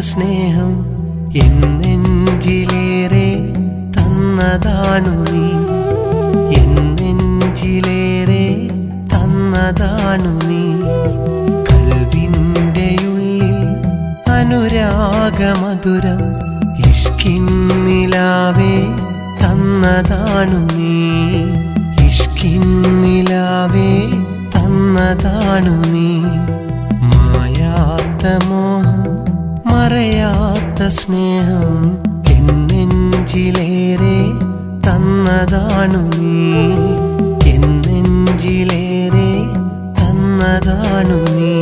സ്നേഹം എന്നെഞ്ചിലേറെ തന്നതാണു നീ, എന്നെഞ്ചിലേറെ തന്നതാണു നീ. കൽവിൻ്റെയുള്ളിൽ അനുരാഗമധുരം ഇഷ്കിൻ നിലാവേ തന്നതാണു നീ, ഇഷ്കിൻ നിലാവേ തന്നതാണു നീ. മായാത്ത മോഹം മറയാത്ത സ്നേഹം എന്നെഞ്ചിലേറെ തന്നതാണു നീ, എന്നെഞ്ചിലേറെ തന്നതാണു നീ.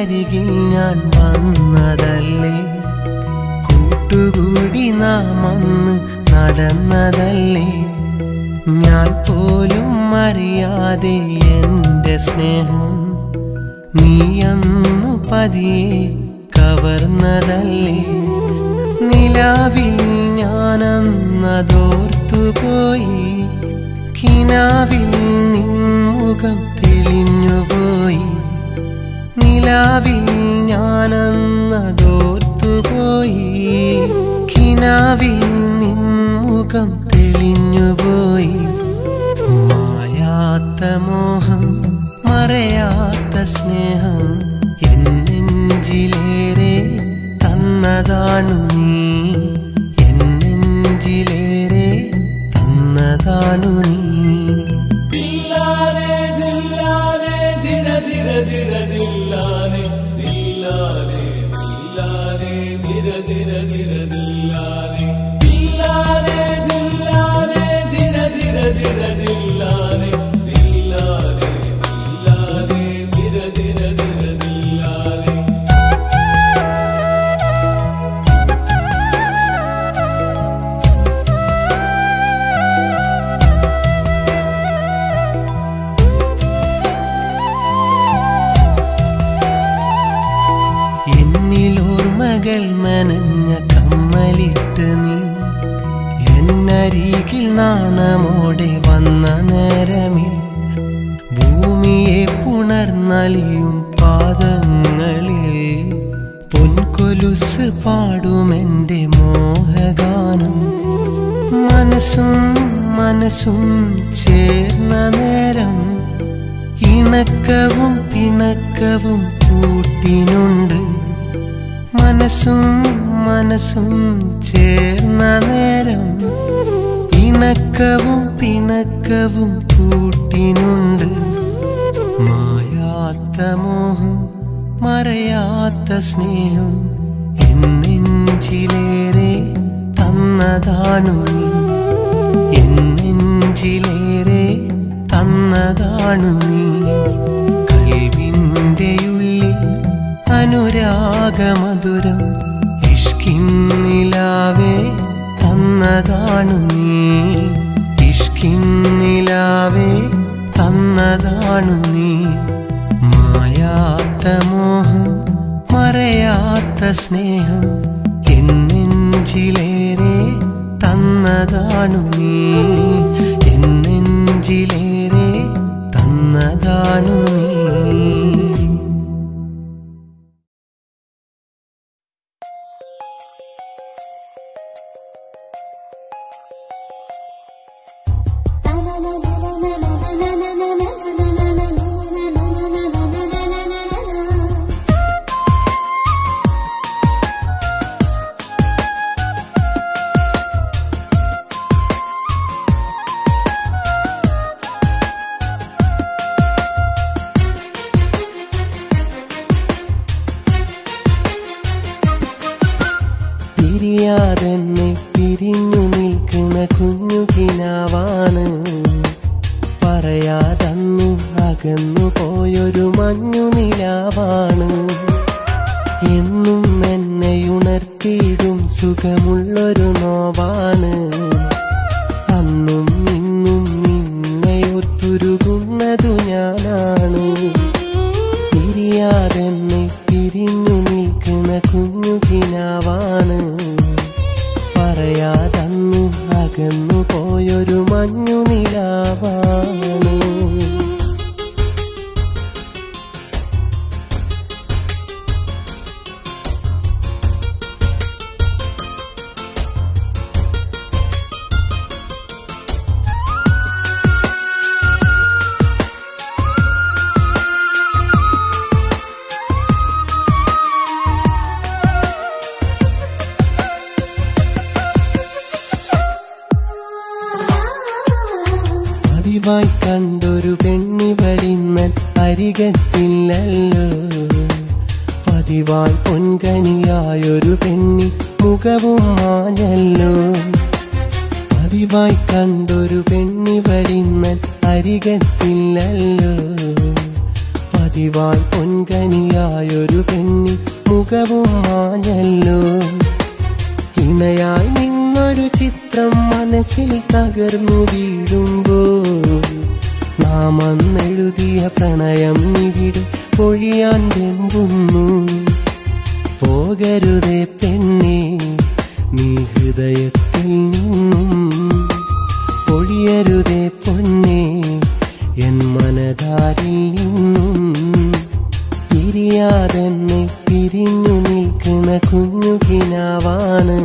അരികിൽ ഞാൻ വന്നതല്ലേ, കൂട്ടുകൂടി നാം അന്ന് നടന്നതല്ലേ. ഞാൻ പോലും അറിയാതെ എൻ്റെ സ്നേഹം നീ അന്നു പതിയെ കവർന്നതല്ലേ. നിലാവിൽ ഞാനന്നതോർത്തുപോയി, കിനാവിൽ നിൻമുഖം തെളിഞ്ഞുപോയി. നിലാവിൽ ഞാനന്നതോർത്തുപോയി, കിനാവിൽ നിൻമുഖം തെളിഞ്ഞുപോയി. മായാത്ത മോഹം മറയാത്ത സ്നേഹം എന്നെഞ്ചിലേറെ തന്നതാണു നീ, എന്നെഞ്ചിലേറെ തന്നതാണു നീ. മനഞ്ഞ കമ്മലിട്ട് നീ എന്നരികിൽ നാണമോടെ വന്ന നേരമിൽ ഭൂമിയെ പുണർന്നലിയും പാദങ്ങളിൽ പൊൻകൊലുസ് പാടുമെൻ്റെ മോഹഗാനം. മനസ്സും മനസ്സും ചേർന്ന നേരം ഇണക്കവും പിണക്കവും കൂട്ടിനുണ്ട്. മനസ്സും മനസ്സും ചേർന്ന നേരം ഇണക്കവും പിണക്കവും കൂട്ടിനുണ്ട്. മായാത്ത മോഹം മറയാത്ത സ്നേഹം എന്നെഞ്ചിലേറെ തന്നതാണു നീ, എന്നെഞ്ചിലേറെ തന്നതാണു നീ. കൽവിൻ്റെയുള്ളിൽ അനുരാഗമധുരം ഇഷ്കിൻ നിലാവേ തന്നതാണു നീ, ഇഷ്കിൻ നിലാവേ തന്നതാണു നീ. മായാത്ത മോഹം മറയാത്ത സ്നേഹം എന്നെഞ്ചിലേറെ തന്നതാണു നീ, എന്നെഞ്ചിലേറെ തന്നതാണു നീ. പിരിയാതെന്നെ പിരിഞ്ഞു നിൽക്കുന്ന കുഞ്ഞു കിനാവാണ്, പറയാതന്നു അകന്നു പോയൊരു മഞ്ഞു നിലാവാണ്. എന്നും എന്നെ ഉണർത്തിയിടും സുഖമുള്ളൊരു നോവാണ്. അന്നും ഇന്നും നിന്നെയോർത്തുരുകുന്നതു ഞാനാണ്. പിരിയാതെന്നെ പിരിഞ്ഞു നിൽക്കുന്ന കുഞ്ഞു കിനാവാണ്. പറയാതന്നു അകന്നു പോയൊരു മഞ്ഞു നിലാവാണ്. പതിവായി കണ്ടൊരു പെണ്ണി വരുന്നൻ അരികത്തില്ലല്ലോ. പതിവായി പൊൻകനിയായൊരു പെണ്ണി മുഖവും മാഞ്ഞല്ലോ. പതിവായി കണ്ടൊരു പെണ്ണി വരുന്നൻ അരികത്തില്ലല്ലോ. പതിവായി പൊൻകനിയായൊരു പെണ്ണി മുഖവും മാഞ്ഞല്ലോ. ഇണയായി നിന്നൊരു ചിത്രം മനസ്സിൽ തകർന്നു വീഴുമ്പോൾ നാം അന്നെഴുതിയ പ്രണയം ഇവിടെ പൊഴിയാൻ വെമ്പുന്നു. പോകരുതേ പെണ്ണേ നീ ഹൃദയത്തിൽ നിന്നും, പൊഴിയരുതേ പൊന്നേ എൻ മനതാരിൽ നിന്നും. പിരിയാതെന്നെ പിരിഞ്ഞു നിൽക്കുന്ന കുഞ്ഞു കിനാവാണ്.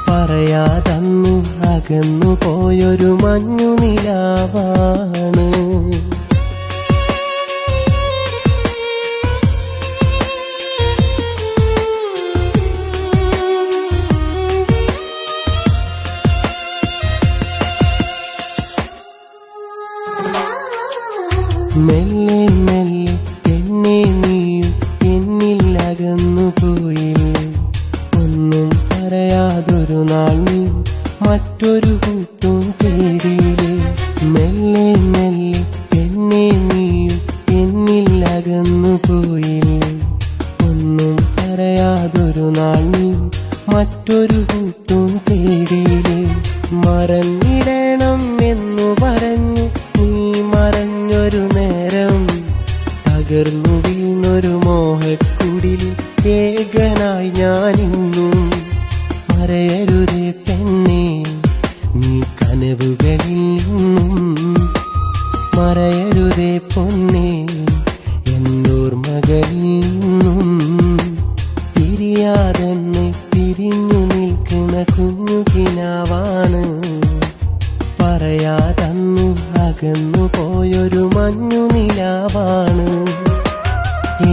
പറയാതന്നു അകന്നു പോയൊരു മഞ്ഞു നിലാവാണ്. മെല്ലെ മെല്ലെ എന്നെ നീയും എന്നിൽ അകന്നു പോയില്ലേ. ഒന്നും പറയാതൊരു നാൾ നീ മറ്റൊരു കൂട്ടും തേടിയില്ലേ. മെല്ലെ മെല്ലെ എന്നെ നീയും എന്നിൽ അകന്നു പോയില്ലേ. ഒന്നും പറയാതൊരു നാൾ നീ മറ്റൊരു കൂട്ടും തേടിയില്ലേ. മറന്നിടണം എന്നു പറഞ്ഞു നീ മറഞ്ഞൊരു നേരം, തകർന്നു വീണൊരു മോഹക്കുടിൽ ഏകനായി ഞാനിന്നും. മറയരുതേ പെണ്ണേ നീ കനവുകളിൽ നിന്നും, മറയരുതേ പൊന്നേ എന്നോർമകളിൽ നിന്നും. പിരിയാതെന്നെ പിരിഞ്ഞു നിൽക്കുന്ന കുഞ്ഞു കിനാവാണ്. പറയാതന്നു അകന്നു പോയൊരു മഞ്ഞു നിലാവാണ്.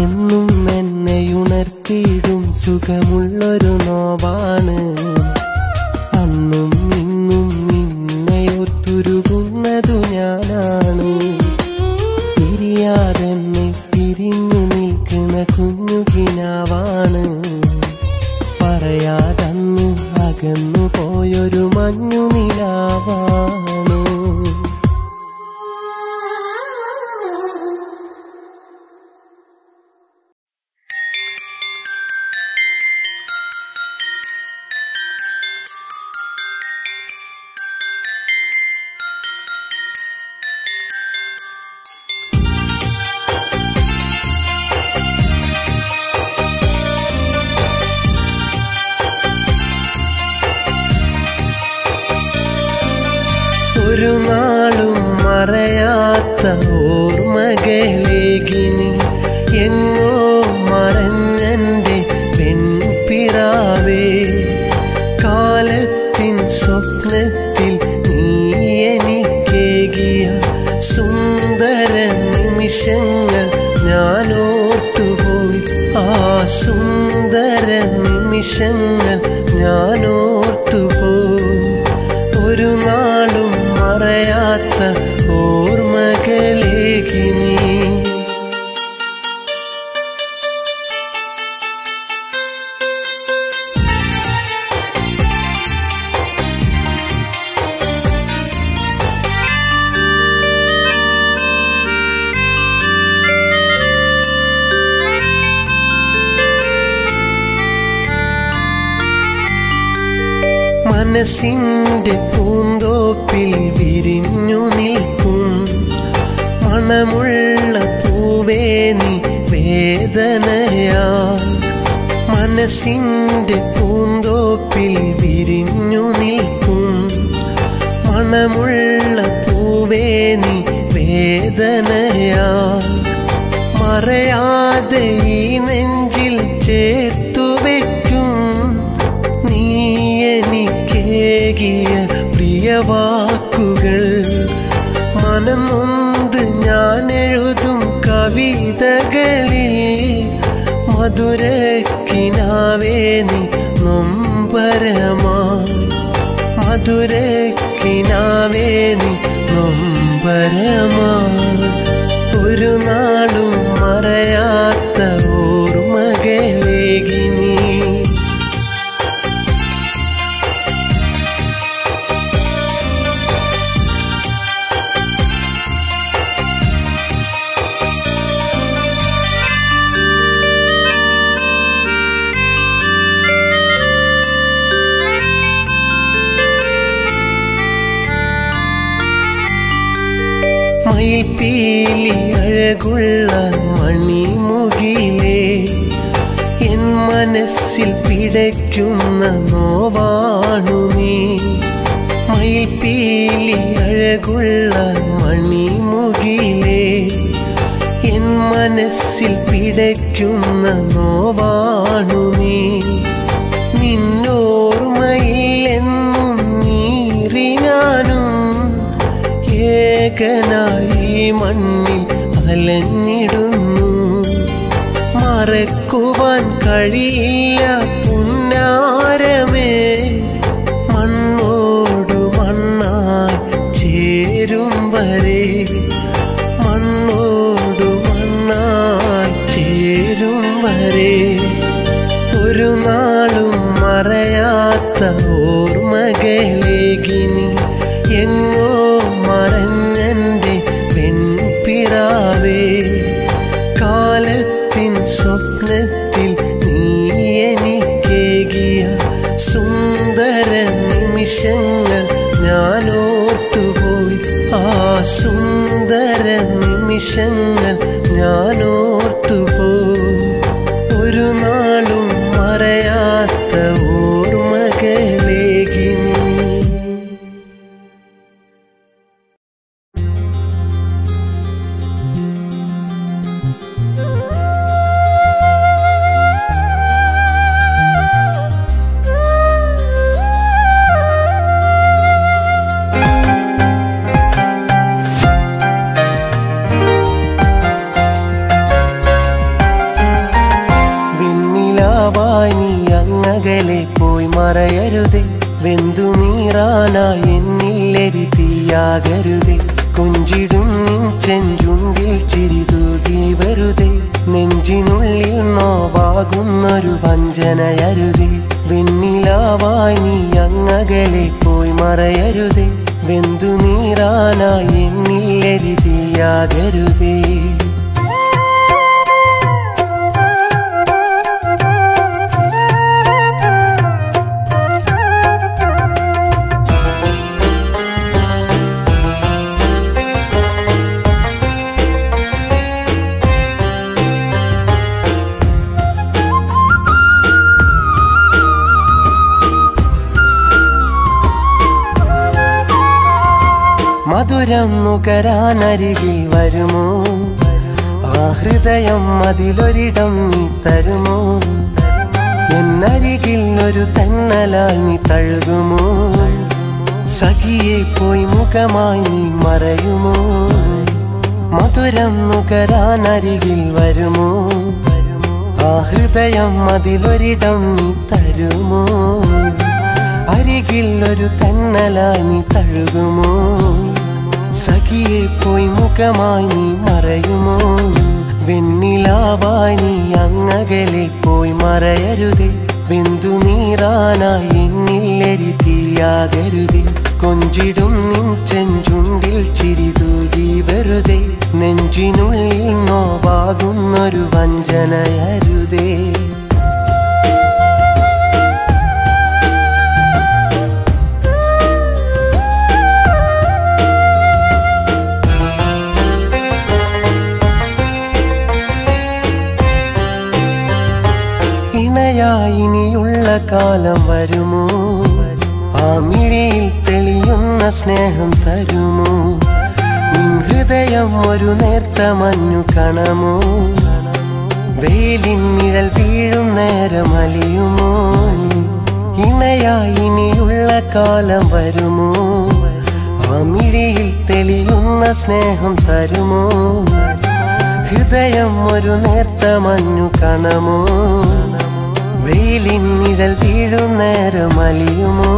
എന്നും എന്നെ ഉണർത്തിയിടും സുഖമുള്ളൊരു നോവാണ്. അന്നും ഇന്നും നിന്നെയോർത്തുരുകുന്നതു ഞാനാണ്. പിരിയാതെന്നെ പിരിഞ്ഞു നിൽക്കുന്ന കുഞ്ഞു കിനാവാണ്. പറയാതന്നു അകന്നു പോയൊരു മഞ്ഞു നിലാവാണ്. ഒരു നാളും മറയാത്ത ഓർമ്മകളേകിനി എങ്ങോ മറഞ്ഞെൻ്റെ പെൺപിറാവേ. കാലത്തിൻ സ്വപ്നത്തിൽ നീ എനിക്കേകിയ സുന്ദര നിമിഷങ്ങൾ ഞാനോർത്തുപോയി. ആ സുന്ദര നിമിഷങ്ങൾ ഞാനോർത്തുപോയി. ഒരു നാളും മറയാത്ത ഓർമ്മകളേകിനി. മനസ്സിൻ്റെ പൂന്തോപ്പിൽ വിരിഞ്ഞു നിൽക്കും മണമുള്ള പൂവേ നീ വേദനയാ. മനസ്സിൻ്റെ പൂന്തോപ്പിൽ വിരിഞ്ഞു നിൽക്കും മണമുള്ള പൂവേ നീ വേദനയാ. മറയാതെ ഈ നെഞ്ചിൽ ചേർത്തുവെക്കും നീ എനിക്കേകിയ പ്രിയവാക്കുകൾ. മനംനൊന്ത് ഞാൻ എഴുതും കവിതകളിൽ മധുരക്കിനാവേ നീ നൊമ്പരമായി. മധുരക്കിനാവേ നീ നൊമ്പരമായി. ഒരു നാളും മറയാത്ത ഓർമ്മകളേകി നീ. മയിൽപ്പീലി അഴകുള്ള മണിമുകിലേ എൻ മനസ്സിൽ പിടയ്ക്കുന്ന നോവാണു നീ. മയിൽപ്പീലി അഴകുള്ള മണിമുകിലേ എൻ മനസ്സിൽ പിടയ്ക്കുന്ന നോവാണു നീ. നിന്നോർമ്മയില്ലെന്നും നീറിനാനും ഏകനായി മണ്ണിൽ അലഞ്ഞിടുന്നു. മറക്കുവാൻ കഴിയില്ല പുന്നാരമേ മണ്ണോടു മണ്ണായി ചേരും വരെ. മണ്ണോടു മണ്ണായി ചേരും വരെ. ഒരു നാളും മറയാത്ത ഓർമ്മകളേകി നീ. എങ്ങോ മറഞ്ഞെൻ്റെ പെൺപിറാവേ കാലത്തിൻ സ്വപ്നത്തിൽ നീ എനിക്കേകിയ സുന്ദര നിമിഷങ്ങൾ ഞാൻ ഓർത്തുപോയി. ആ സുന്ദര നിമിഷങ്ങൾ ഞാൻ ഓർത്തുപോയി. ഒരു നാളും മറയാത്ത ഓർമ്മകളേകി നീ. മറയരുതേ വെന്തു നീറാനായി എന്നില്ലെരി തീയാകരുതേ. കൊഞ്ചിടും നിൻ ചെഞ്ചുണ്ടിൽ ചിരിതൂകി വരുതേ. നെഞ്ചിനുള്ളിൽ നോവാകുന്നൊരു വഞ്ചനയരുതേ. വെണ്ണിലാവായി നീ അങ്ങകലെ പോയി മറയരുതേ വെന്തു നീറാനായി എന്നില്ലെരി തീയാകരുതേ. മധുരം നുകരാനരികിൽ വരുമോ? ആ ഹൃദയം അതിലൊരിടം നീ തരുമോ? എന്നരികിൽ ഒരു തന്നലാൽ നീ തഴുകുമോ? സഖിയെ പോയി മുഖമായി നീ മറയുമോ? മധുരം നുകരാനരികിൽ വരുമോ? ആ ഹൃദയം അതിലൊരിടം നീ തരുമോ? അരികിൽ ഒരു തന്നലായി നീ തഴുകുമോ? സഖിയെ പോയി മുഖമായി നീ മറയുമോ? വെണ്ണിലാവായി നീ അങ്ങകലെ പോയി മറയരുതേ വെന്തു നീറാനായി എന്നില്ലെരി തീയാകരുതേ. കൊഞ്ചിടും നിൻ ചെഞ്ചുണ്ടിൽ ചിരിതൂകി വെറുതെ. നെഞ്ചിനുള്ളിൽ നോവാകുന്നൊരു വഞ്ചനയരുതേ. കാലം വരുമോ? ആ മിഴിയിൽ തെളിയുന്ന സ്നേഹം തരുമോ? നിൻ ഹൃദയം ഒരു നേർത്ത മഞ്ഞു കണമോ? വെയിലിൻ നിഴൽ വീഴും നേരം അലിയുമോ? ഇണയായി ഇനിയുള്ള കാലം വരുമോ? ആ മിഴിയിൽ തെളിയുന്ന സ്നേഹം തരുമോ? ഹൃദയം ഒരു നേർത്ത മഞ്ഞു കണമോ? വെയിലിൻ നിഴൽ വീഴും നേരം അലിയുമോ?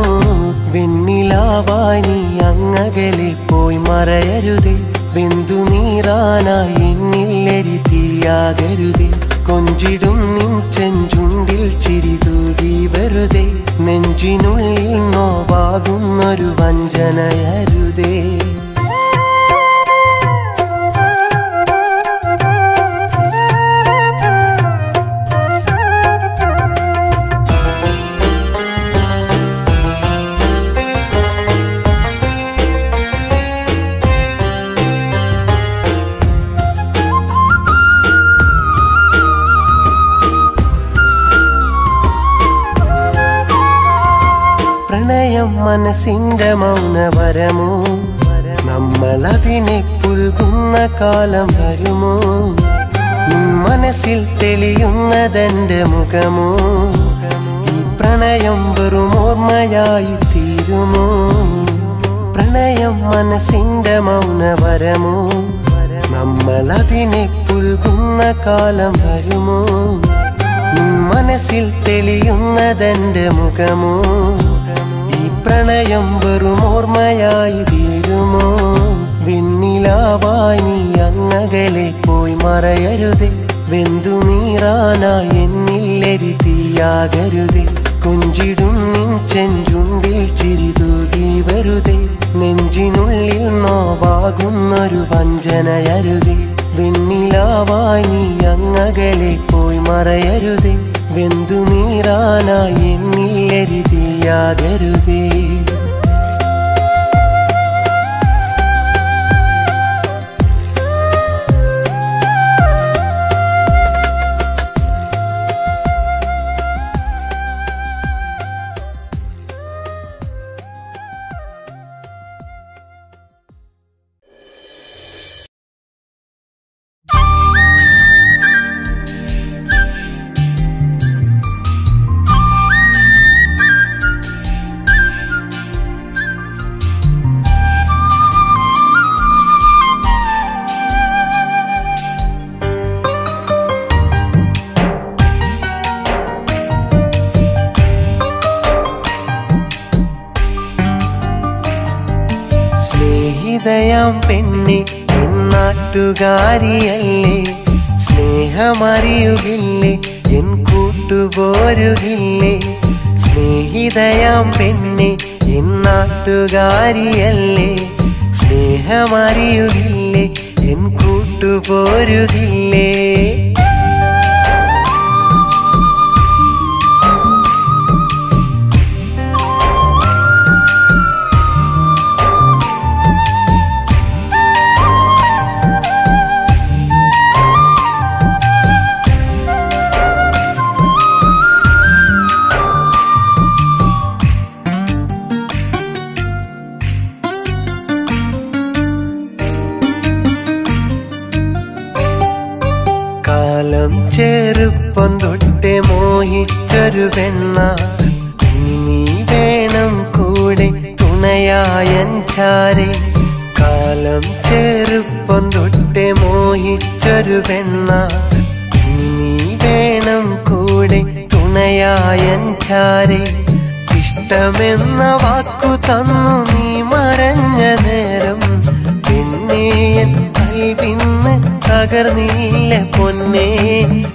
വെണ്ണിലാവായി നീ അങ്ങകലെ പോയി മറയരുതേ. വെന്തു നീറാനായി എന്നില്ലെരി തീയാകരുതേ. കൊഞ്ചിടും നിൻ ചെഞ്ചുണ്ടിൽ ചിരിതൂതി വെറുതെ. നെഞ്ചിനുള്ളിൽ നോവാകുന്നൊരു വഞ്ചനയരുതേ. പ്രണയം മനസ്സിന്റെ മൗനവരമോ? നമ്മളതിനെ പുൽകുന്ന കാലം വരുമോ? മനസ്സിൽ തെളിയുന്നതെന്റെ മുഖമോ? ഈ പ്രണയം വെറും ഓർമ്മയായി തീരുമോ? പ്രണയം മനസ്സിന്റെ മൗനവരമോ? നമ്മളതിനെ പുൽകുന്ന കാലം വരുമോ? മനസ്സിൽ തെളിയുന്നതെന്റെ മുഖമോ? പ്രണയം വെറും ഓർമ്മയായി തീരുമോ? വെണ്ണിലാവായി നീ അങ്ങകലെ പോയി മറയരുതേ. വെന്തു നീറാനായി എന്നില്ലെരി തീയാകരുതേ. കൊഞ്ചിടും നിൻ ചെഞ്ചുണ്ടിൽ ചിരിതൂകി വെറുതെ. നെഞ്ചിനുള്ളിൽ നോവാകുന്നൊരു വഞ്ചനയരുതേ. വെണ്ണിലാവായി നീ അങ്ങകലെ പോയി മറയരുതേ. വെന്തു നീറാനായി എന്നില്ലെരി തീയാകരുതേ. സ്നേഹിതയാം പെണ്ണെ എന്നാട്ടുകാരിയല്ലേ? സ്നേഹമറിയുകില്ലേ? എൻ കൂട്ടുപോരുകില്ലേ? സ്നേഹിതയാം പെണ്ണെ എന്നാട്ടുകാരിയല്ലേ? സ്നേഹമറിയുകില്ലേ? എൻ കൂട്ടുപോരുകില്ലേ? കാലം ചെറുപ്പം തൊട്ടേ മോഹിച്ചൊരു പെണ്ണ, ഇനി നീ വേണം കൂടെ തുണയായൻ ചാരെ. കാലം ചെറുപ്പം തൊട്ടേ മോഹിച്ചൊരു പെണ്ണ, ഇനി നീ വേണം കൂടെ തുണയായൻ ചാരെ. ഇഷ്ടമെന്ന വാക്കു തന്നു നീ മറഞ്ഞ നേരം, പെണ്ണേയൻ കൽവിന്ന് തകർന്നില്ല പൊന്നേ.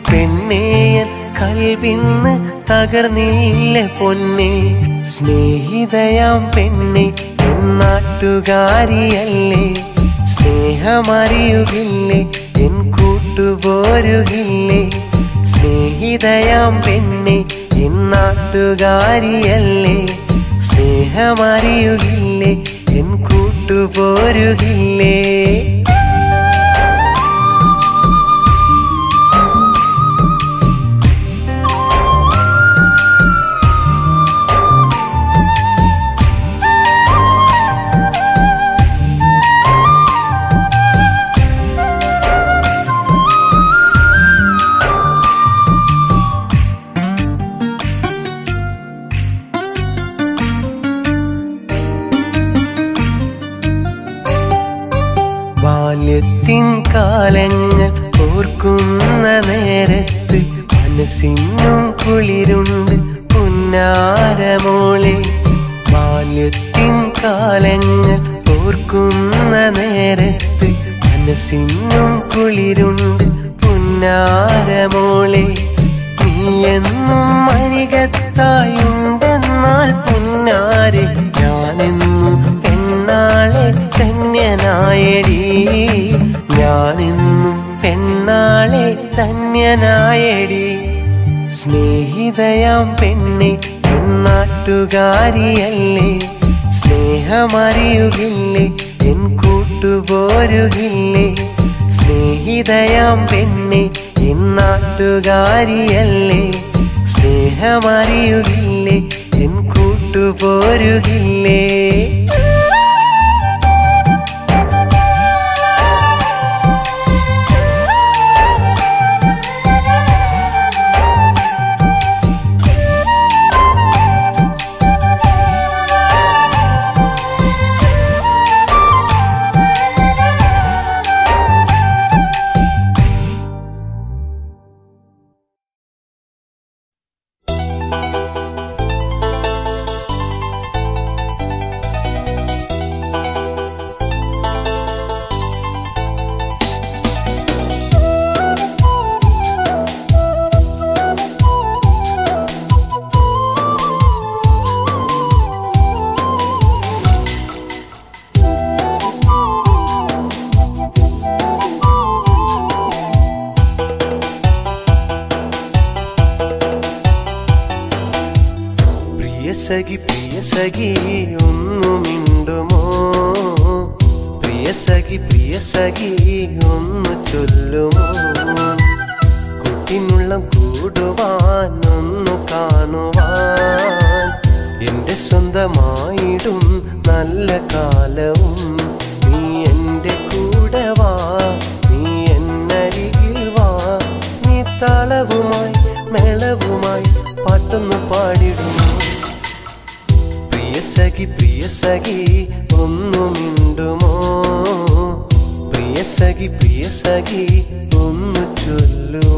പെണ്ണേയൻ കൽവിന്ന് തകർന്നില്ല പൊന്നേ. സ്നേഹിതയാം പെണ്ണെ എന്നാട്ടുകാരിയല്ലേ? സ്നേഹമറിയുകില്ലേ? എൻ കൂട്ടുപോരുകില്ലേ? സ്നേഹിതയാം പെണ്ണെ എന്നാട്ടുകാരിയല്ലേ? സ്നേഹമറിയുകില്ലേ? എൻ കൂട്ടുപോരുകില്ലേ? ബാല്യത്തിൻ കാലങ്ങൾ ഓർക്കുന്ന നേരത്ത് മനസ്സിനും കുളിരുണ്ട് പുന്നാരമോളെ. ബാല്യത്തിൻ കാലങ്ങൾ ഓർക്കുന്ന നേരത്ത് മനസ്സിനും കുളിരുണ്ട് പുന്നാരമോളെ. നീ എന്നും അരികത്തായുണ്ടെന്നാൽ പുന്നാരെ ഞാനെന്നും പെണ്ണാളെ ധന്യനായടി. ഞാനെന്നും പെണ്ണാളെ ധന്യനായടി. സ്നേഹിതയാം പെണ്ണെ പെണ്ണാട്ടുകാരിയല്ലേ, സ്നേഹമറിയുകില്ലേ എൻ കൂട്ടുപോരുകില്ലേ. സ്നേഹിതയാം പെണ്ണെ എന്നാട്ടുകാരിയല്ലേ, സ്നേഹമറിയുകില്ലേ എൻ കൂട്ടുപോരുകില്ലേ. പ്രിയ സഖി ഒന്നു മിണ്ടുമോ, പ്രിയ സഖി ഒന്നു ചൊല്ലുമോ. കുട്ടിനുള്ളം കൂടുവാൻ ഒന്നു കാണുവാൻ എന്റെ സ്വന്തമായിടും നല്ല കാലവും. നീ എന്റെ കൂടെ വാ, നീ എന്നരികിൽ വാ. നീ താളവുമായി മേളവുമായി പാട്ടൊന്നു പാടിടുമോ. പ്രിയ സഖി ഒന്നു മിണ്ടുമോ, പ്രിയ സഖി ഒന്നു ചൊല്ലുമോ.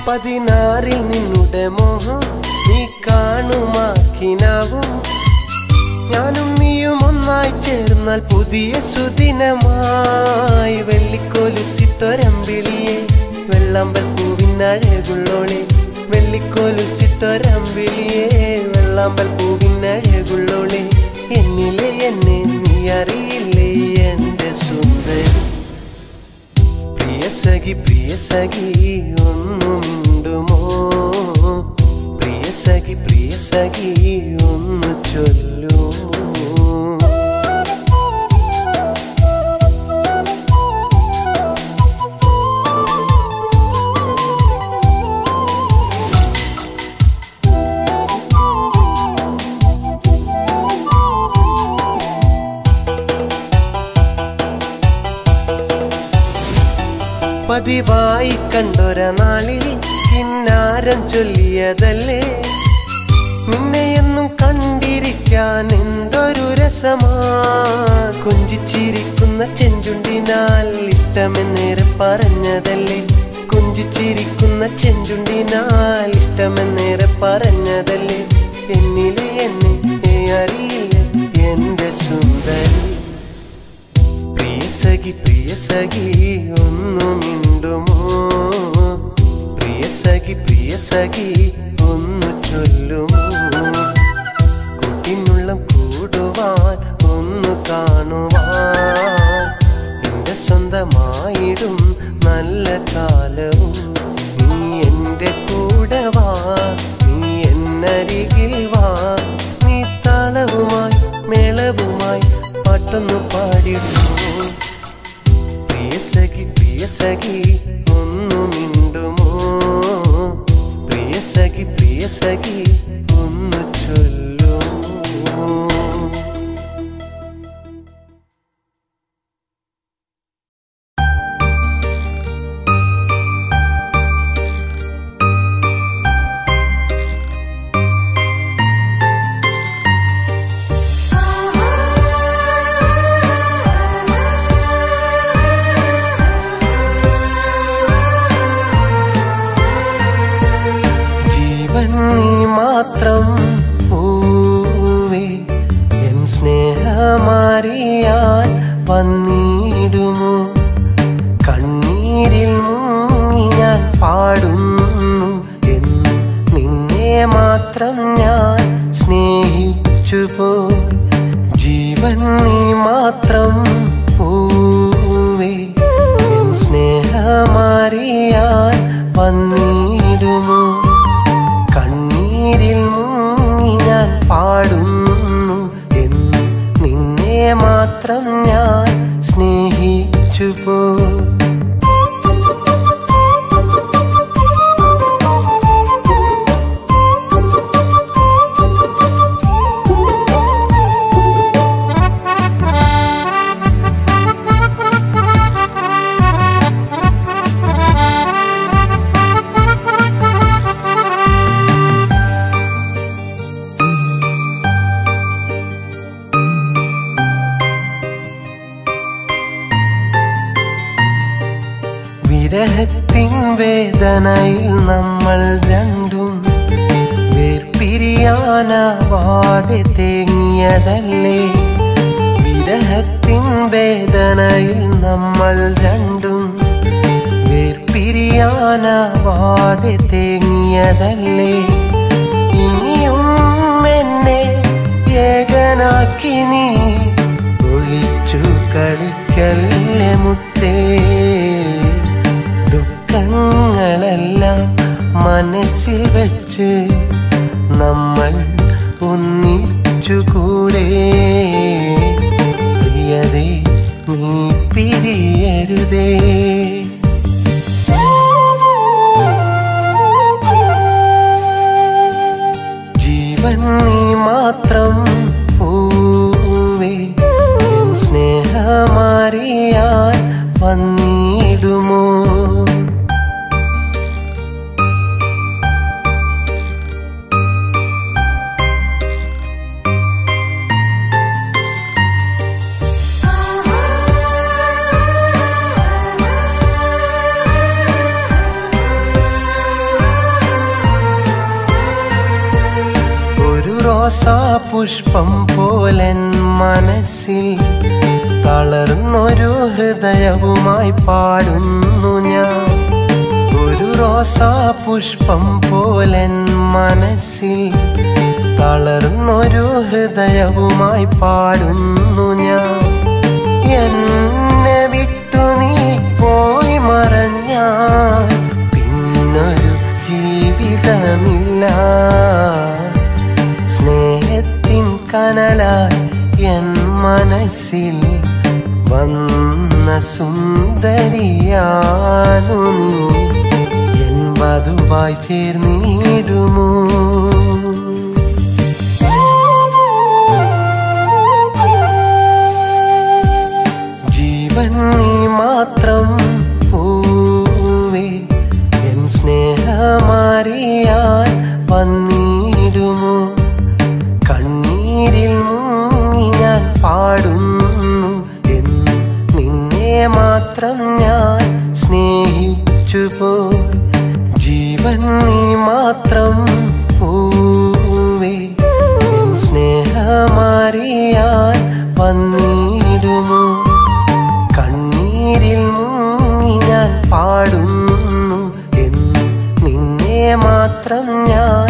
പതിനാറിൽ നിന്നുടെ മോഹം നീ കാണുമാക്കിനാവും. ഞാനും നീയും ഒന്നായി ചേർന്നാൽ പുതിയ സുദിനമായി. വെള്ളിക്കോലുസിട്ടൊരമ്പിളിയെ വെള്ളാമ്പൽ പൂവിനഴകുള്ളോളെ, വെള്ളിക്കോലുസിട്ടൊരമ്പിളിയെ വെള്ളാമ്പൽ പൂവിനഴകുള്ളോളെ. എന്നിലെ എന്നെ നീ അറിയില്ലേ എന്റെ സുന്ദരി. പ്രിയ സഖി ഒന്നു മിണ്ടുമോ, പ്രിയ സഖി ഒന്നു ചൊല്ലുമോ. പതിവായി കണ്ടൊര നാളിൽ കിന്നാരം ചൊല്ലിയതല്ലേ, നിന്നെയെന്നും കണ്ടിരിക്കാൻ എന്തൊരു രസമാ. കൊഞ്ചിച്ചിരിക്കുന്ന ചെഞ്ചുണ്ടിനാൽ ഇഷ്ടമെന്നേറെ പറഞ്ഞതല്ലേ, കൊഞ്ചിച്ചിരിക്കുന്ന ചെഞ്ചുണ്ടിനാൽ ഇഷ്ടമെന്നേറെ പറഞ്ഞതല്ലേ. എന്നിലെ എന്നെ അറിയില്ല എന്റെ സുന്ദരി. പ്രിയ സഖി ഒന്നു മിണ്ടുമോ, പ്രിയ സഖി ഒന്നു ചൊല്ലുമോ. കുട്ടിനുള്ളം കൂടുവാൻ ഒന്നു കാണുവാൻ എന്റെ സ്വന്തമായിടും നല്ല കാലവും. നീ എന്റെ കൂടെ വാ, നീ എന്നരികിൽ വാ. നീ താളവുമായി മേളവുമായി പാട്ടൊന്നു പാടിടുമോ? പ്രിയ സഖി ഒന്നു മിണ്ടുമോ? പ്രിയ സഖി ഒന്ന് ചൊല്ലുമോ? മാത്രം പൂവേ എൻ സ്നേഹമാറിയാൻ വന്നിടുമോ? കണ്ണീരിൽ മുങ്ങി ഞാൻ പാടുന്നു എന്ന് നിന്നെ മാത്രം ഞാൻ സ്നേഹിച്ചുപോയി. ജീവൻ നീ മാത്രം പൂവേ എൻ സ്നേഹമാറിയാൻ വന്നിടുമോ? കണ്ണീരിൽ മുങ്ങി ഞാൻ പാടുന്നു എന്ന് നിന്നെ മാത്രം ഞാൻ സ്നേഹിച്ചുപോയി. വിരഹത്തിൻ വേദനയിൽ നമ്മൾ രണ്ടും വേർപിരിയാനാവാതെ തേങ്ങിയതല്ലേ? വിരഹത്തിൻ വേദനയിൽ നമ്മൾ രണ്ടും വേർപിരിയാനാവാതെ തേങ്ങിയതല്ലേ? ഇനിയും എന്നെ ഏകനാക്കി നീ ഒളിച്ചു കളിക്കല്ലേ മുത്തേ? ദുഃഖങ്ങളെല്ലാം മനസ്സിൽ വെച്ച് നമ്മൾ ഒന്നിച്ചുകൂടെ. പ്രിയതേ നീ പിരിയരുതേ. ജീവൻ നീ മാത്രം പൂവേ എൻ സ്നേഹമാറിയാൻ വന്നിടുമോ? റോസാ പുഷ്പം പോലൻ മനസ്സിൽ തളർന്നൊരു ഹൃദയവുമായി പാടുന്നു ഞാൻ. ഒരു റോസാ പുഷ്പം പോലൻ മനസ്സിൽ തളർന്നൊരു ഹൃദയവുമായി പാടുന്നു ഞാൻ. എന്നെ വിട്ടു നീ പോയി മറഞ്ഞാൽ പിന്നൊരു ജീവിതമില്ല. സ്നേഹത്തിൻ കനലായി എൻ മനസ്സിൽ വന്ന സുന്ദരിയാണു നീ. എൻ വധുവായി ചേർന്നിടുമോ? ജീവൻ നീ മാത്രം പൂവേ എൻ സ്നേഹമാറിയാൻ വന്നിടുമോ? കണ്ണീരിൽ മുങ്ങി ഞാൻ പാടുന്നു എന്ന് നിന്നെ മാത്രം ഞാൻ സ്നേഹിച്ചുപോയി. ജീവൻ നീ മാത്രം പൂവേ എൻ സ്നേഹമാറിയാൻ വന്നിടുമോ? കണ്ണീരിൽ മുങ്ങി ഞാൻ പാടുന്നു എന്ന് നിന്നെ മാത്രം ഞാൻ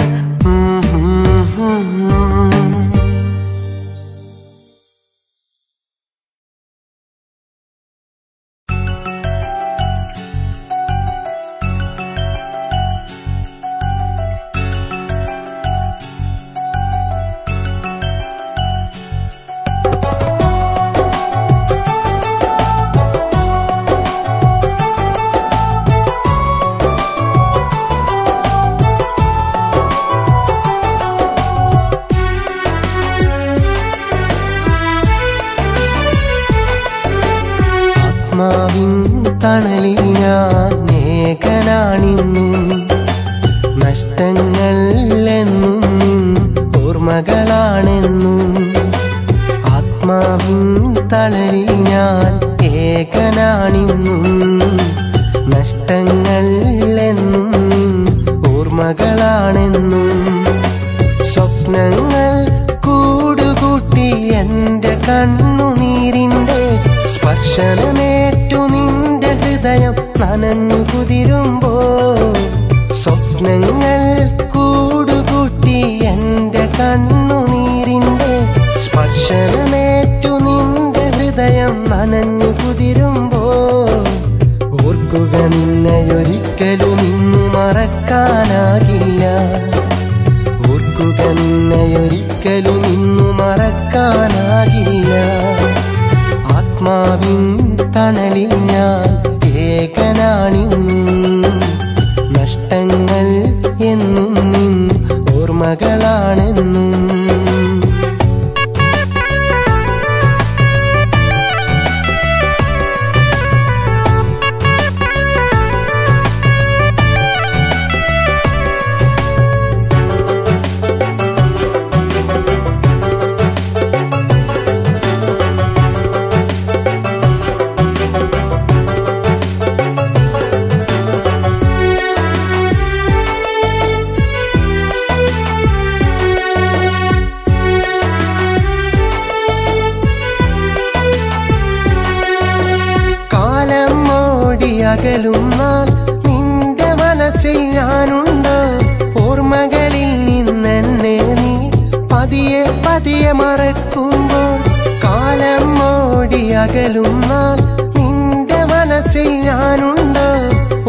ആത്മാവിൻ തണലിൽ ഞാൻ ഏകനാണിന്നും നഷ്ടങ്ങൾ എന്നും ഓർമ്മകളാണെന്നും ആത്മാവിൻ തണലിൽ ഞാൻ ഏകനാണിന്നും നഷ്ടങ്ങൾ എന്നും ഓർമ്മകളാണെന്നും സ്വപ്നങ്ങൾ കൂടുകൂട്ടി എൻ്റെ കണ്ണുനീരിൻ്റെ സ്പർശനമേറ്റു നിന്റെ ഹൃദയം നനഞ്ഞു കുതിരുമ്പോൾ സ്വപ്നങ്ങൾ കൂടുകൂട്ടി എൻ്റെ കണ്ണുനീരിൻ്റെ സ്പർശനമേറ്റു നിന്റെ ഹൃദയം നനഞ്ഞു കുതിരുമ്പോൾ ഓർക്കുക നിന്നെയൊരിക്കലും ഇന്നു മറക്കാനാകില്ല ഓർക്കുക നിന്നെയൊരിക്കലും ഇന്നു മറക്കാനാകില്ല ആത്മാവിൻ തണലിൽ ഞാൻ ഏകനാണിന്നും നഷ്ടങ്ങൾ എന്നും ഓർമ്മകളാണെന്നും അകലും നാൾ നിന്റെ മനസ്സിൽ ഞാനുണ്ട് ഓർമ്മകളിൽ നിന്നെന്നെ നീ പതിയെ പതിയെ മറക്കുമ്പോൾ കാലം ഓടി അകലും നാൾ നിന്റെ മനസ്സിൽ ഞാനുണ്ട്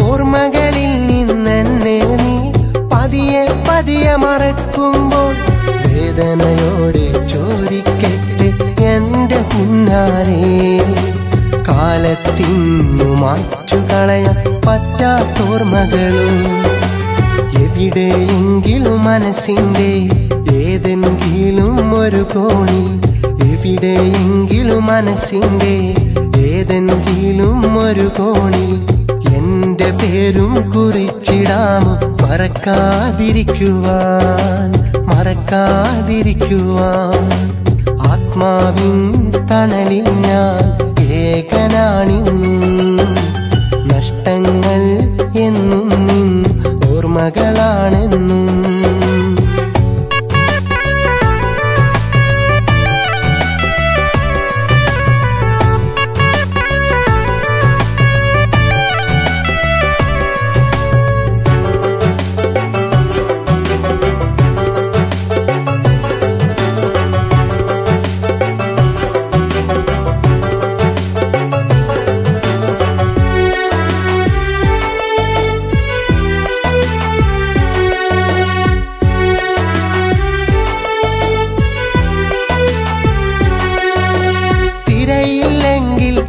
ഓർമ്മകളിൽ നിന്നെന്നെ നീ പതിയെ പതിയെ മറക്കുമ്പോൾ വേദനയോടെ ചോദിക്കട്ടെ എൻ്റെ പുന്നാരേ കാലത്തിന്നു മായ്ച്ചു കളയാൻ പറ്റാത്തോർമ്മകളും എവിടെയെങ്കിലും മനസ്സിൻ്റെ ഏതെങ്കിലും ഒരു കോണിൽ എവിടെയെങ്കിലും മനസ്സിൻ്റെ ഏതെങ്കിലും ഒരു കോണിൽ എൻ്റെ പേരും കുറിച്ചിടാമോ മറക്കാതിരിക്കുവാൻ ആത്മാവിൻ തണലിൽ ഞാൻ ഏകനാണിന്നും നഷ്ടങ്ങൾ എന്നും ഓർമ്മകളാണെന്നും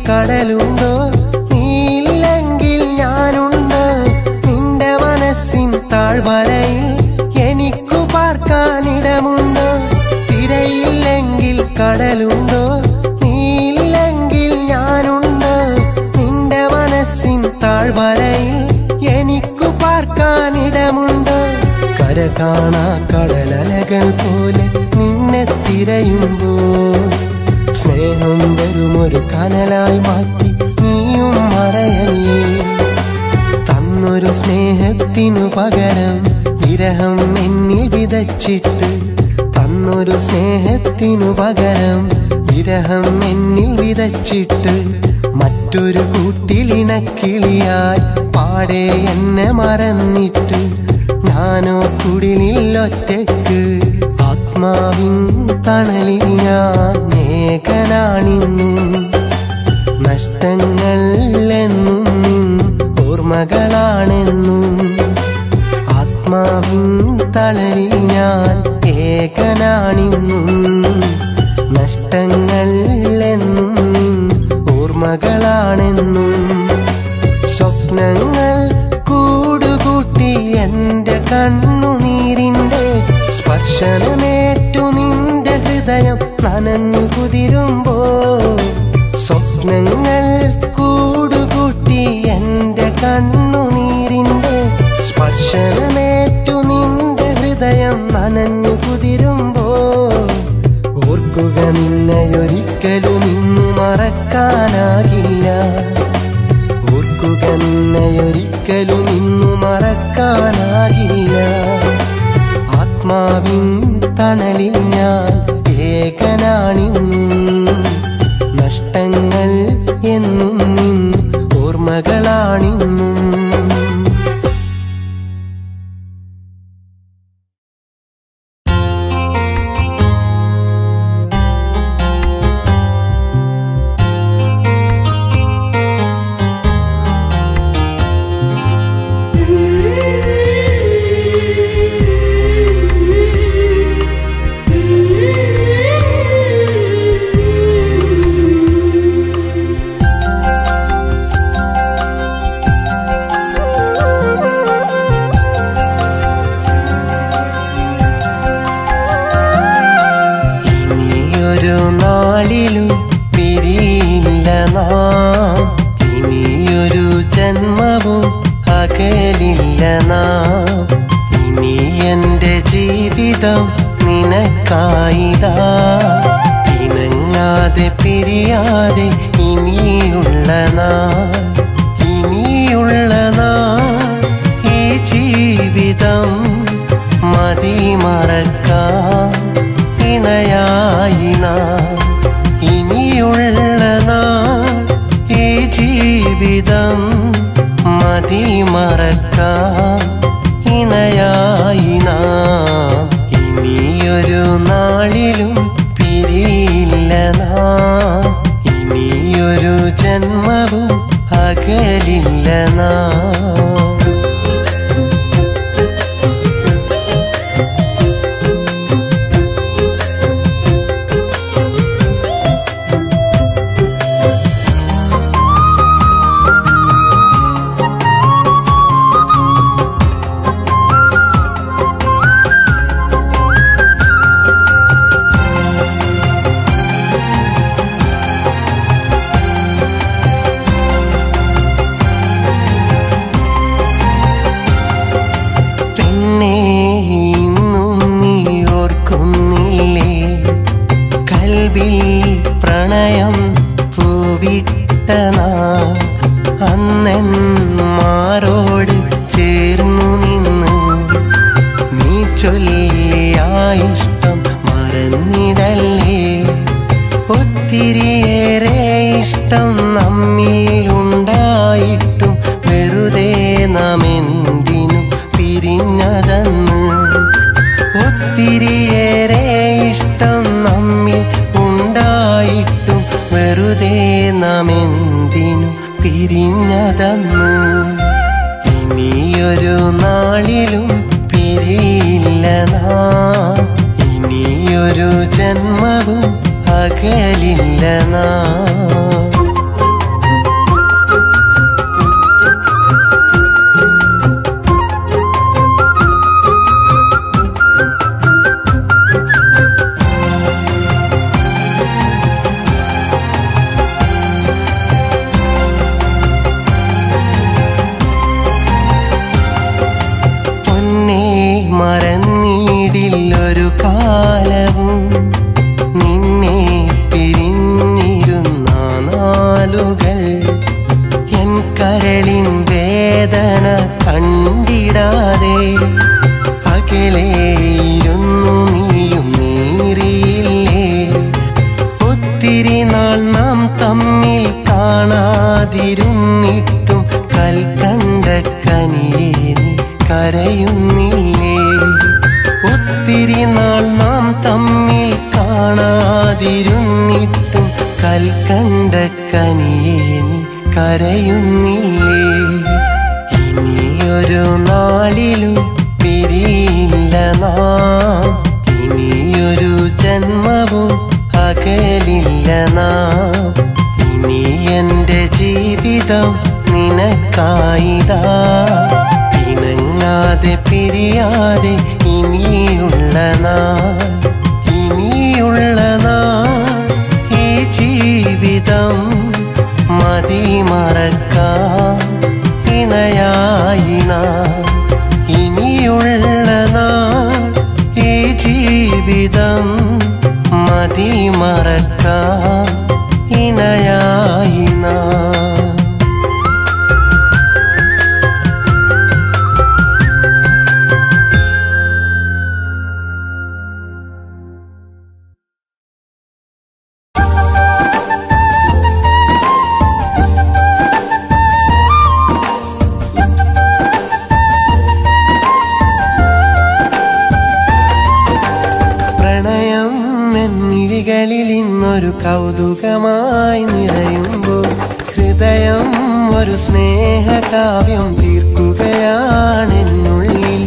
കടലുണ്ടോ നീയില്ലെങ്കിൽ ഞാനുണ്ട് നിന്റെ മനസ്സിൻ താഴ്വരയിൽ എനിക്കു പാർക്കാനിടമുണ്ടോ തിരയില്ലെങ്കിൽ കടലുണ്ടോ നീയില്ലെങ്കിൽ ഞാനുണ്ട് നിന്റെ മനസ്സിൻ താഴ്വരയിൽ എനിക്കു പാർക്കാനിടമുണ്ടോ കര കാണാ കടലലകൾ പോലെ നിന്നെ തിരയുമ്പോൾ സ്നേഹം വെറുമൊരു കനലായി മാറ്റി നീയും മറയല്ലേ തന്നൊരു സ്നേഹത്തിനു പകരം വിരഹം എന്നിൽ വിതച്ചിട്ട് തന്നൊരു സ്നേഹത്തിനു പകരം വിരഹം എന്നിൽ വിതച്ചിട്ട് മറ്റൊരു കൂട്ടിലിണക്കിളിയായി പാടെ എന്നെ മറന്നിട്ട് ഞാനോ കുടിലിൽ ഒറ്റയ്ക്ക് ആത്മാവിൻ തണലിൽ ഞാൻ ഏകനാണിന്നും നഷ്ടങ്ങൾ എന്നും ഓർമ്മകളാണെന്നും ആത്മാവിൻ തണലിൽ ഞാൻ ഏകനാണിന്നും നഷ്ടങ്ങൾ എന്നും ഓർമ്മകളാണെന്നും സ്വപ്നങ്ങൾ കൂടുകൂട്ടി എൻ്റെ കണ്ണുനീരിൻ്റെ സ്പർശനമേറ്റു നിന്റെ ഹൃദയം നനഞ്ഞു കുതിരുമ്പോൾ സ്വപ്നങ്ങൾ കണ്ണുനീരിൻ്റെ സ്പർശനമേറ്റു നിന്റെ ഹൃദയം നനഞ്ഞു കുതിരുമ്പോൾ ഓർക്കുക നിന്നെയൊരിക്കലും ഇന്നു മറക്കാനാകില്ല. ഓർക്കുക നിന്നെയൊരിക്കലും ഇന്നു മറക്കാനാകില്ല. ആത്മാവിൻ തണലിൽ ഞാൻ ഏകനാണിന്നും നഷ്ടങ്ങൾ എന്നും നിൻ ഓർമ്മകളാണിന്നും. നിനക്കായിതാ ഇണങ്ങാതെ പിരിയാതെ ഇനിയുള്ള നാൾ ഈ ജീവിതം മതി മറക്കാൻ ഇണയായി നാം. ഇനിയുള്ള നാൾ ഈ ജീവിതം മതി മറക്കാൻ ഇണയായി നാം. ഇനിയൊരു നാളിലും പിരിയില്ല നാം. ഇനിയൊരു ജന്മവും അകലില്ല നാം. പ്രണയം പൂവിട്ട നാം അന്നെന്മാരോട് ചേർന്നു നിന്ന് നീ ചൊല്ലിയ ഇഷ്ടം മറന്നിടല്ലേ. ഒത്തിരിയേറെ ഇഷ്ടം നമ്മിലുണ്ടായിട്ടും വെറുതെ നാം എന്തിനു പിരിഞ്ഞതെന്ന്. ഒത്തിരിയേറെ ഇഷ്ടം നമ്മിൽ ഉണ്ടായിട്ടും വെറുതെ നാം എന്തിനു പിരിഞ്ഞതെന്ന്. ഇനിയൊരു നാളിലും പിരിയില്ല നാം. ഇനിയൊരു ജന്മവും അകലില്ല നാം. മറന്നിടില്ലൊരു കാലവും നിന്നെ പിരിഞ്ഞിരുന്ന നാളുകൾ. എൻ കരളിൻ വേദന കണ്ടിടാതെ അകലെയിരുന്നു നീയും നീറിയില്ലേ. ഒത്തിരി നാൾ നാം തമ്മിൽ കാണാതിരുന്നിട്ടും കൽക്കണ്ട കനിയേ നീ കരയുന്നില്ലേ. ഒത്തിരി നാൾ നാം തമ്മിൽ കാണാതിരുന്നിട്ടും കൽക്കണ്ട കനിയേ നീ കരയുന്നില്ലേ. ഇനിയൊരു നാളിലും പിരിയില്ല നാം. ഇനിയൊരു ജന്മവും അകലില്ല നാം. ഇനി എൻ്റെ ജീവിതം നിനക്കായിതാ ഇണങ്ങാതെ പിരിയാതെ ഇനിയുള്ള നാൾ. ഇനിയുള്ള നാൾ ഈ ജീവിതം മതി മറക്കാൻ ഇണ മതി മറക്കാൻ ഇണയായി നാം. ിൽ കൗതുകമായി നിറയുമ്പോൾ ഹൃദയം ഒരു സ്നേഹകാവ്യം തീർക്കുകയാണെന്നുള്ളിൽ.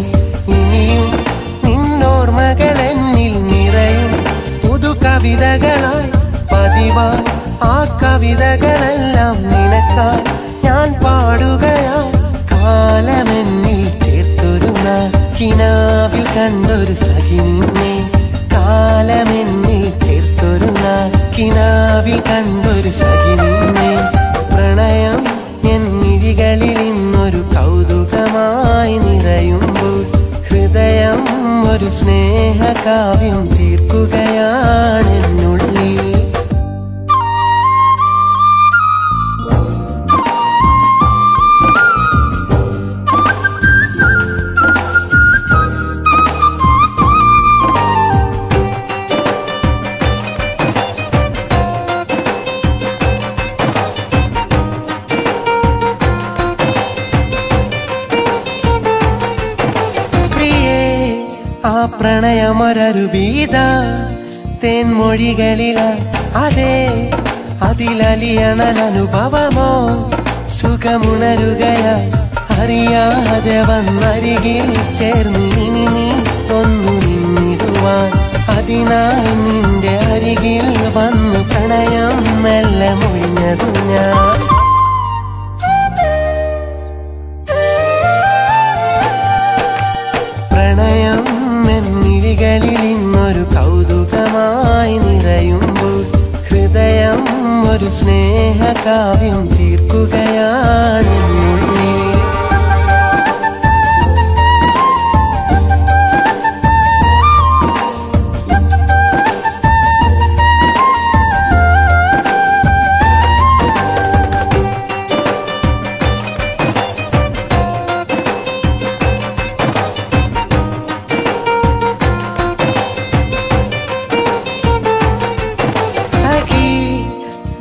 ഇനിയും നിന്നോർമകൾ എന്നിൽ നിറയും പുതു കവിതകളായി പതിവായി ആ കവിതകളെല്ലാം നിനക്കായി ഞാൻ പാടുകയായി. കാലമെന്നിൽ ചേർത്തൊരു നാൾ കിനാവിൽ കണ്ടൊരു സഖിനിന്നെ. കാലമെന്നിൽ ചേർത്തൊരു നാൾ കിനാവിൽ കണ്ടൊരു സഖിനിന്നെ. പ്രണയം എന്നിഴികളിൽ ഇന്നൊരു കൗതുകമായി നിറയുമ്പോൾ ഹൃദയം ഒരു സ്നേഹകാവ്യം തീർക്കുകയാണെന്നുള്ളിൽ. ആ പ്രണയമൊരരുവീത തേൻമൊഴികളില അതേ അതിലലിയണനുഭവമോ സുഖമുണരുകയാ. അറിയാതെ വന്നരികിൽ ചേർന്ന് ഇനി നീ ഒന്നു നിന്നിടുവാൻ. അതിനായി നിന്റെ അരികിൽ വന്നു പ്രണയം മെല്ലെ മൊഴിഞ്ഞതു ഞാൻ. പ്രണയം എന്നിഴികളിൽ ഇന്നൊരു കൗതുകമായി നിറയുമ്പോൾ ഹൃദയം ഒരു സ്നേഹകാവ്യം തീർക്കുകയാണെന്നുള്ളിൽ.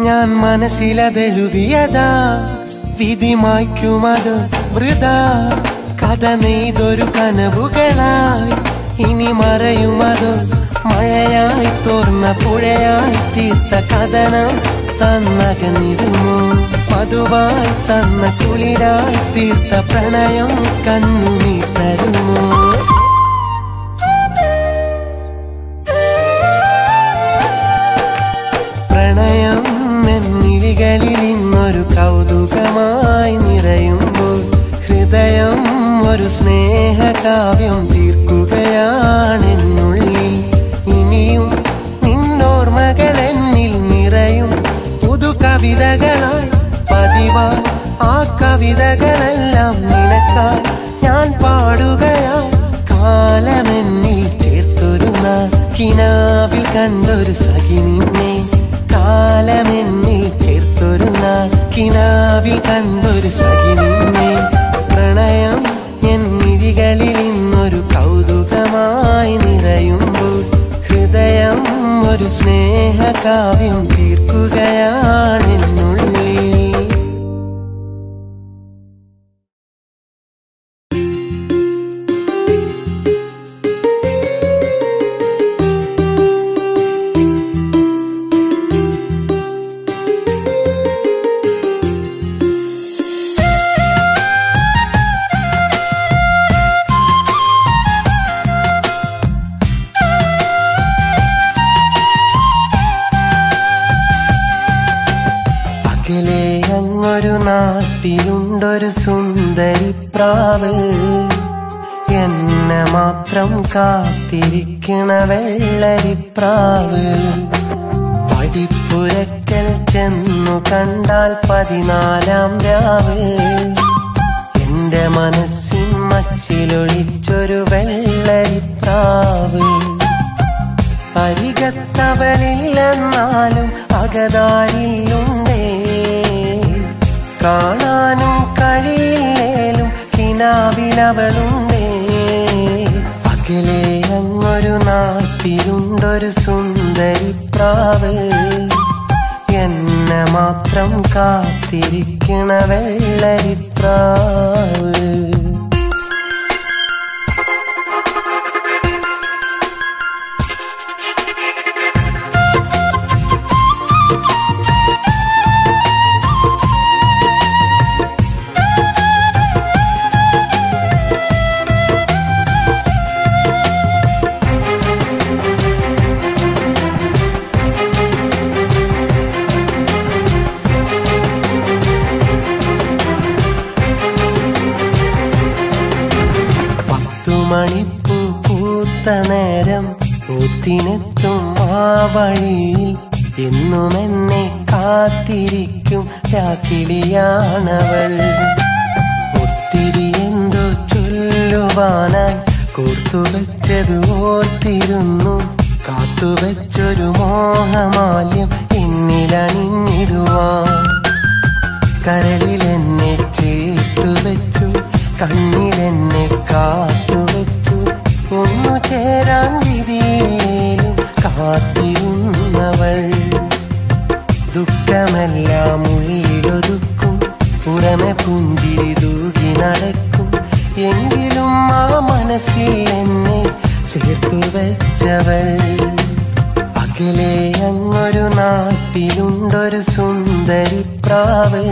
ഞാൻ മനസ്സിലതെഴുതിയതാ വിധി മായ്ക്കുമത് വൃഥാ. കഥ നെയ്തൊരു കനവുകളായി ഇനി മറയുമത് മഴയായി തോർന്ന പുഴയായി തീർത്ത കഥനം തന്നകന്നിടുമോ. മധുവായി തന്ന കുളിരായി തീർത്ത പ്രണയം കണ്ണുനീർ തരുമോ. പ്രണയം എന്നിഴികളിൽ ഇന്നൊരു കൗതുകമായി നിറയുമ്പോൾ ഹൃദയം ഒരു സ്നേഹകാവ്യം തീർക്കുകയാണെന്നുള്ളിൽ. ഇനിയും നിന്നോർമകൾ എന്നിൽ നിറയും പുതു കവിതകളായി പതിവായി ആ കവിതകളെല്ലാം നിനക്കായി ഞാൻ പാടുകയായി. കാലമെന്നിൽ ചേർത്തൊരു നാൾ കിനാവിൽ കണ്ടൊരു സഖിനിന്നെ. കാലമെന്നിൽ ചേർത്തൊരു നാൾ കിനാവിൽ കണ്ടൊരു സഖിനിന്നെ. പ്രണയം എന്നിഴികളിൽ ഇന്നൊരു കൗതുകമായി നിറയുമ്പോൾ ഹൃദയം ഒരു സ്നേഹകാവ്യം തീർക്കുകയാണെന്നുള്ളിൽ. അങ്ങൊരു നാട്ടിലുണ്ടൊരു സുന്ദരി പ്രാവ്. എന്നെ മാത്രം കാത്തിരിക്കണ വെള്ളരിപ്രാവ്. പടിപ്പുരക്കൽ ചെന്നു കണ്ടാൽ 14-ാം രാവ്. എന്റെ മനസ്സിൻ മച്ചിലൊളിച്ചൊരു വെള്ളരിപ്രാവ്. അരികത്തവളില്ലെന്നാലും അകതാരിലുണ്ടേ, കാണാനും കഴിയില്ലേലും കിനാവിലവളുണ്ടേ. അകലെ അങ്ങൊരു നാട്ടിലുണ്ടൊരു സുന്ദരിപ്രാവ്, എന്നെ മാത്രം കാത്തിരിക്കണ വെള്ളരിപ്രാവ്. മണിപ്പൂ പൂത്ത നേരം പൂത്തിനെത്തും ആ വഴിയിൽ എന്നും എന്നെ കാത്തിരിക്കും രാക്കിളിയാണവൾ. ഒത്തിരി എന്തോ ചൊല്ലുവാനായി കോർത്തുവെച്ചത് ഓർത്തിരുന്നു, കാത്തുവെച്ചൊരു മോഹമാല്യം എന്നിലണിഞ്ഞിടുവാൻ. കരളിലെന്നെ ചേർത്തുവെച്ചു, കണ്ണിലെന്നെ കാത്തുവെച്ചു, ഒന്നു ചേരാൻ വിധിയിലും കാത്തിരുന്നവൾ. ദുഃഖമെല്ലാം ഉള്ളിലൊതുക്കും, പുറമെ പുഞ്ചിരി തൂകി നടക്കും, എങ്കിലും ആ മനസ്സിൽ എന്നെ ചേർത്തുവെച്ചവൾ. അകലെ അങ്ങൊരു നാട്ടിലുണ്ടൊരു സുന്ദരിപ്രാവ്,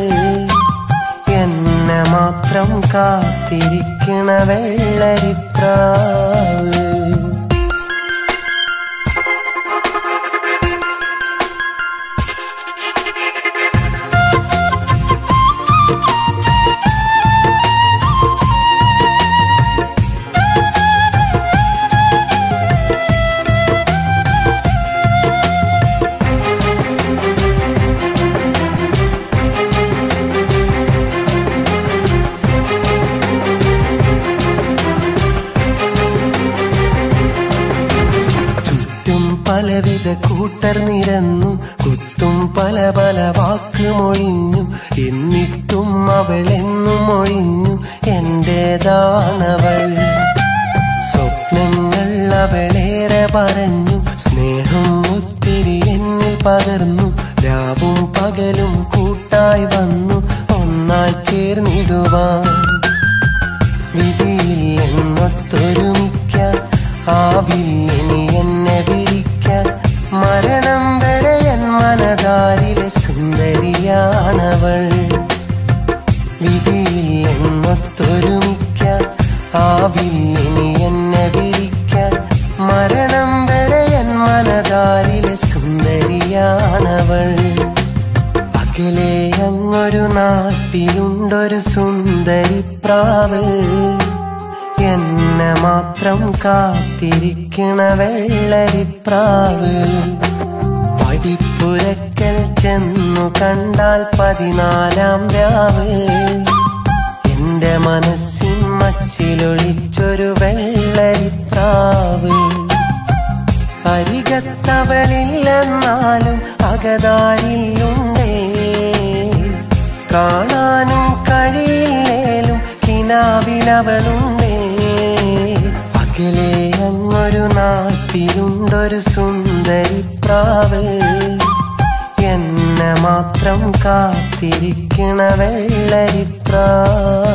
എന്നെ മാത്രം കാത്തിരിക്കണ വെള്ളരിപ്രാവ്. പലവിധ കൂട്ടർ നിരന്നു, കുത്തും പല പല വാക്കുമൊഴിഞ്ഞു, എന്നിട്ടും അവളെന്നും ഒഴിഞ്ഞു എന്റേതാണവൾ. സ്വപ്നങ്ങൾ അവളേറെ പറഞ്ഞു, സ്നേഹം ഒത്തിരി എന്നിൽ പകർന്നു, രാവും പകലും കൂട്ടായി വന്നു ഒന്നായി ചേർന്നിടുവാൻ. വിധിയിൽ എന്നൊത്തൊരുമിക്കാൻ ആവില്ലിനി എന്നെ വിരിക്കാൻ, മരണം വരെ എൻ മനതാരിലെ സുന്ദരിയാണവൾ. വിധിയിൽ എന്നൊത്തൊരുമിക്കാൻ ആവില്ലിനി എന്നെ വിരിക്കാൻ, മരണം വരെ എൻ മനതാരിലെ സുന്ദരിയാണവൾ. അകലെ അങ്ങൊരു നാട്ടിലുണ്ടൊരു സുന്ദരിപ്രാവ്, എന്നെ മാത്രം കാത്തിരിക്കണ വെള്ളരിപ്രാവ്. പടിപ്പുരക്കൽ ചെന്നു കണ്ടാൽ 14-ാം രാവ്, എന്റെ മനസ്സിൻ മച്ചിലൊളിച്ചൊരു വെള്ളരിപ്രാവ്. അരികത്തവളില്ലെന്നാലും അകതാരിലുണ്ടേ, കാണാനും കഴിയില്ലേലും കിനാവിലവളുണ്ടേ. അകലെ അങ്ങൊരു നാട്ടിലുണ്ടൊരു സുന്ദരിപ്രാവ്, എന്നെ മാത്രം കാത്തിരിക്കണ വെള്ളരിപ്രാവ്.